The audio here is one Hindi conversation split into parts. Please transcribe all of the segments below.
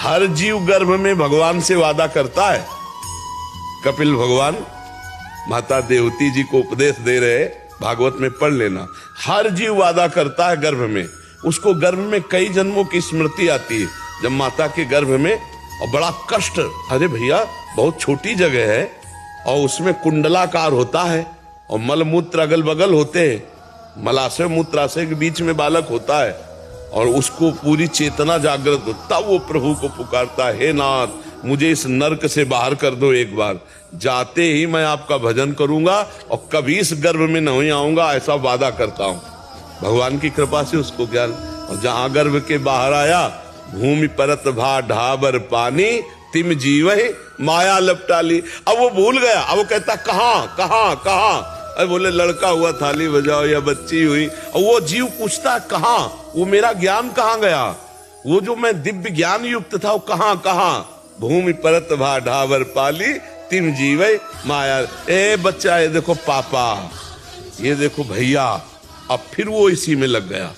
हर जीव गर्भ में भगवान से वादा करता है। कपिल भगवान माता देवती जी को उपदेश दे रहे, भागवत में पढ़ लेना। हर जीव वादा करता है गर्भ में, उसको गर्भ में कई जन्मों की स्मृति आती है। जब माता के गर्भ में, और बड़ा कष्ट, अरे भैया बहुत छोटी जगह है और उसमें कुंडलाकार होता है और मल मूत्र अगल बगल होते हैं, मलाशय मूत्राशय के बीच में बालक होता है और उसको पूरी चेतना जागृत होता, वो प्रभु को पुकारता है, हे नाथ मुझे इस नरक से बाहर कर दो एक बार, जाते ही मैं आपका भजन करूंगा और कभी इस गर्भ में नहीं आऊंगा, ऐसा वादा करता हूं। भगवान की कृपा से उसको ज्ञान, और जहां गर्भ के बाहर आया, भूमि परत भा ढाबर पानी, तिम जीवहि माया लपटाली। अब वो भूल गया, अब वो कहता कहां कहां कहां, अरे बोले लड़का हुआ थाली बजाओ या बच्ची हुई, और वो जीव पूछता कहां, वो मेरा ज्ञान कहां गया, वो जो मैं दिव्य ज्ञान युक्त था वो कहां कहां। भूमि परत भा ढाबर पाली, तिम जीवहि माया। ए बच्चा, ये देखो पापा, ये देखो भैया। अब फिर वो इसी में लग गया,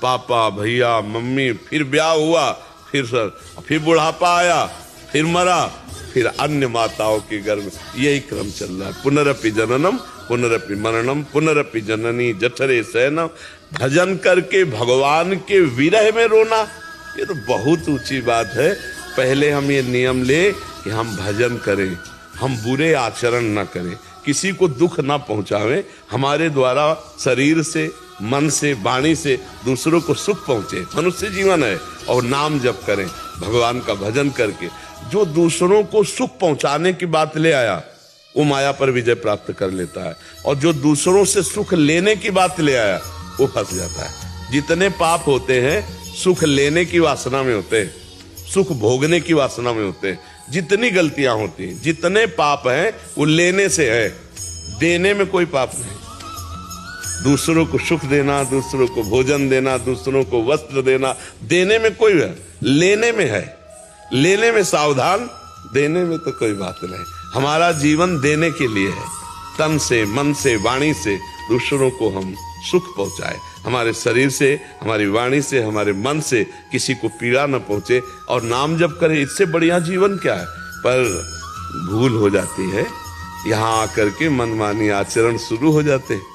पापा भैया मम्मी, फिर ब्याह हुआ, फिर बुढ़ापा आया, फिर मरा, फिर अन्य माताओं के गर्भ, यही क्रम चल रहा है। पुनरपि जननम पुनरपि मरणम पुनरपि जननी जठरे शयनम। भजन करके भगवान के विरह में रोना, ये तो बहुत ऊंची बात है। पहले हम ये नियम ले कि हम भजन करें, हम बुरे आचरण न करें, किसी को दुख ना पहुंचावें, हमारे द्वारा शरीर से, मन से, वाणी से दूसरों को सुख पहुंचे, मनुष्य जीवन है। और नाम जप करें, भगवान का भजन करके जो दूसरों को सुख पहुंचाने की बात ले आया, वो माया पर विजय प्राप्त कर लेता है, और जो दूसरों से सुख लेने की बात ले आया, वो फंस जाता है। जितने पाप होते हैं सुख लेने की वासना में होते हैं, सुख भोगने की वासना में होते हैं। जितनी गलतियां होती हैं, जितने पाप हैं, वो लेने से है, देने में कोई पाप नहीं। दूसरों को सुख देना, दूसरों को भोजन देना, दूसरों को वस्त्र देना, देने में कोई है, लेने में है। लेने में सावधान, देने में तो कोई बात नहीं। हमारा जीवन देने के लिए है, तन से, मन से, वाणी से दूसरों को हम सुख पहुंचाए, हमारे शरीर से, हमारी वाणी से, हमारे मन से किसी को पीड़ा न पहुंचे, और नाम जप करें। इससे बढ़िया जीवन क्या है। पर भूल हो जाती है, यहाँ आकर के मनमानी आचरण शुरू हो जाते हैं।